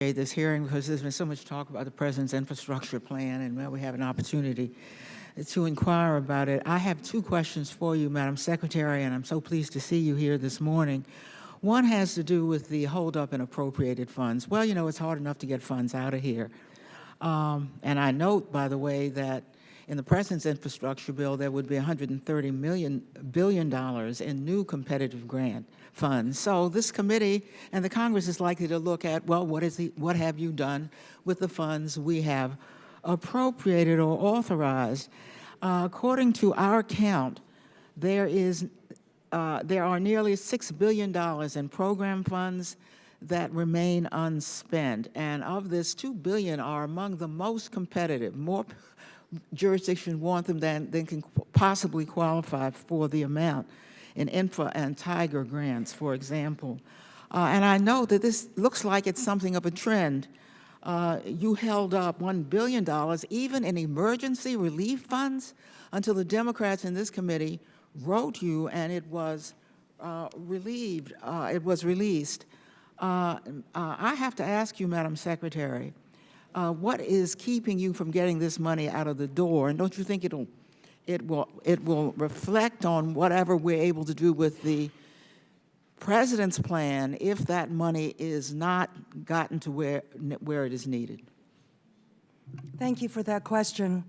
This hearing because there's been so much talk about the President's infrastructure plan, and now we have an opportunity to inquire about it. I have two questions for you, Madam Secretary, and I'm so pleased to see you here this morning. One has to do with the holdup in appropriated funds. Well, you know, it's hard enough to get funds out of here. And I note, by the way, that in the President's infrastructure bill, there would be $130 billion in new competitive grant funds. So this committee and the Congress is likely to look at, well, what have you done with the funds we have appropriated or authorized? According to our count, there are nearly $6 billion in program funds that remain unspent, and of this, $2 billion are among the most competitive. More jurisdictions want them than can possibly qualify for the amount in infra and Tiger grants, for example. And I know that this looks like it's something of a trend. You held up $1 billion, even in emergency relief funds, until the Democrats in this committee wrote you and it was released. I have to ask you, Madam Secretary, what is keeping you from getting this money out of the door? And don't you think it will reflect on whatever we're able to do with the President's plan if that money is not gotten to where it is needed? Thank you for that question.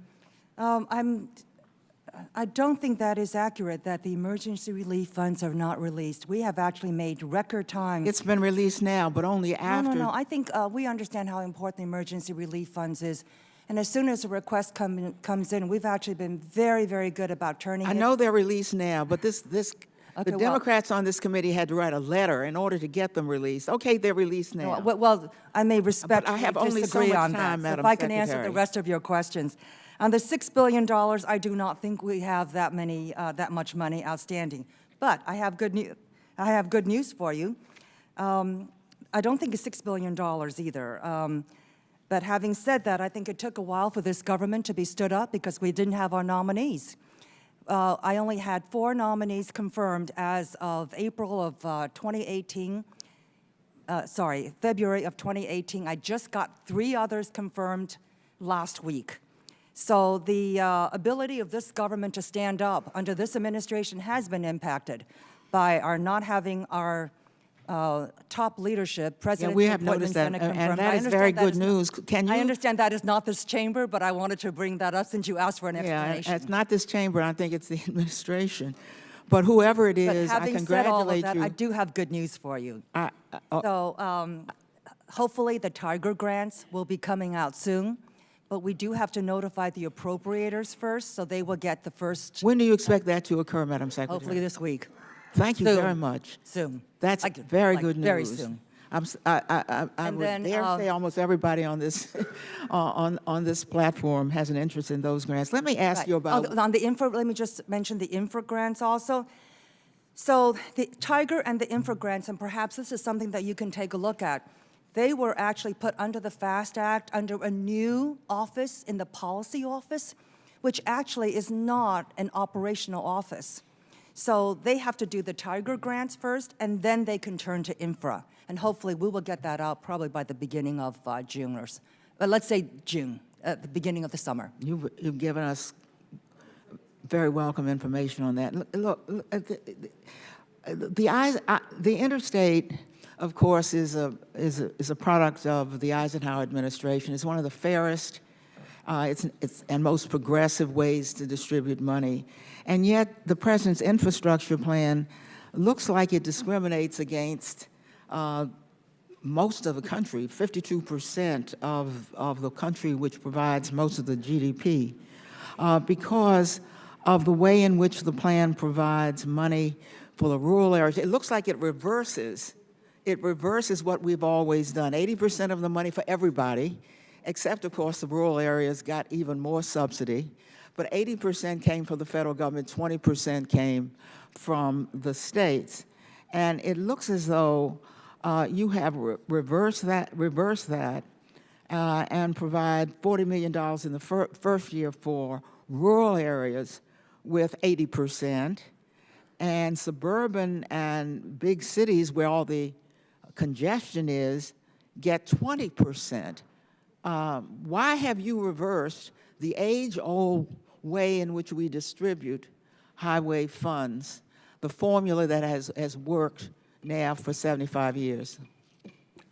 I don't think that is accurate, that the emergency relief funds are not released. We have actually made record time. It's been released now, but only after. No. I think we understand how important the emergency relief funds is. And as soon as a request comes in, we've actually been very, very good about turning it. I know they're released now, but the Democrats on this committee had to write a letter in order to get them released. Okay, they're released now. Well, I may respectfully I have only disagree so much on time, that. Madam So if I can Secretary. answer the rest of your questions. On the $6 billion, I do not think we have that much money outstanding. But I have good news for you. I don't think it's $6 billion either. But having said that, I think it took a while for this government to be stood up because we didn't have our nominees. I only had 4 nominees confirmed as of April of 2018. February of 2018. I just got 3 others confirmed last week. So the ability of this government to stand up under this administration has been impacted by our not having our top leadership, President. Yeah, we have noticed that, and that is very good news. I understand that is not this chamber, but I wanted to bring that up since you asked for an explanation. Yeah, it's not this chamber. I think it's the administration. But whoever it is, I congratulate said all of that, you. I do have good news for you. Hopefully the Tiger grants will be coming out soon. But we do have to notify the appropriators first, so they will get the first. When do you expect that to occur, Madam Secretary? Hopefully this week. Thank you very much. Soon. That's very good news. Very soon. I would dare say almost everybody on this on this platform has an interest in those grants. Let me ask you about on the infra. Let me just mention the infra grants also. So the Tiger and the infra grants, and perhaps this is something that you can take a look at. They were actually put under the FAST Act, under a new office in the policy office, which actually is not an operational office. So they have to do the Tiger grants first, and then they can turn to infra. And hopefully we will get that out probably by the beginning of June, or let's say June, at the beginning of the summer. You've given us very welcome information on that. Look, the interstate, of course, is a product of the Eisenhower administration. It's one of the fairest and most progressive ways to distribute money. And yet the President's infrastructure plan looks like it discriminates against most of the country, 52% of the country which provides most of the GDP, because of the way in which the plan provides money for the rural areas. It looks like it reverses what we've always done. 80% of the money for everybody, except, of course, the rural areas got even more subsidy. But 80% came from the federal government, 20% came from the states. And it looks as though you have reversed that and provide $40 million in the first year for rural areas with 80%, and suburban and big cities where all the congestion is get 20%. Why have you reversed the age-old way in which we distribute highway funds, the formula that has worked now for 75 years?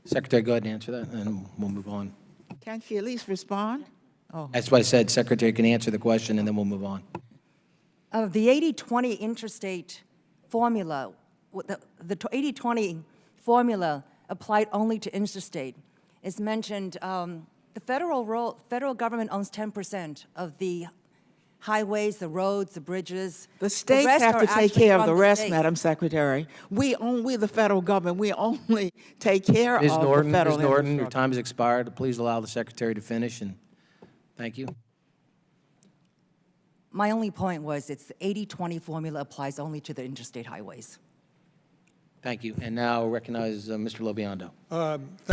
Secretary, go ahead and answer that, and we'll move on. Can't she at least respond? Oh, That's what I said. Secretary can answer the question, and then we'll move on. The 80-20 interstate formula, the 80-20 formula applied only to interstate. As mentioned, the federal government owns 10% of the highways, the roads, the bridges. the states rest have are to take actually care of from the rest, states. Madam Secretary. We, the federal government, we only take care Ms. of Norton, the federal Ms. Norton, your infrastructure. time has expired. Please allow the Secretary to finish, and thank you. My only point was it's the 80-20 formula applies only to the interstate highways. Thank you. And now recognize Mr. Lobiando.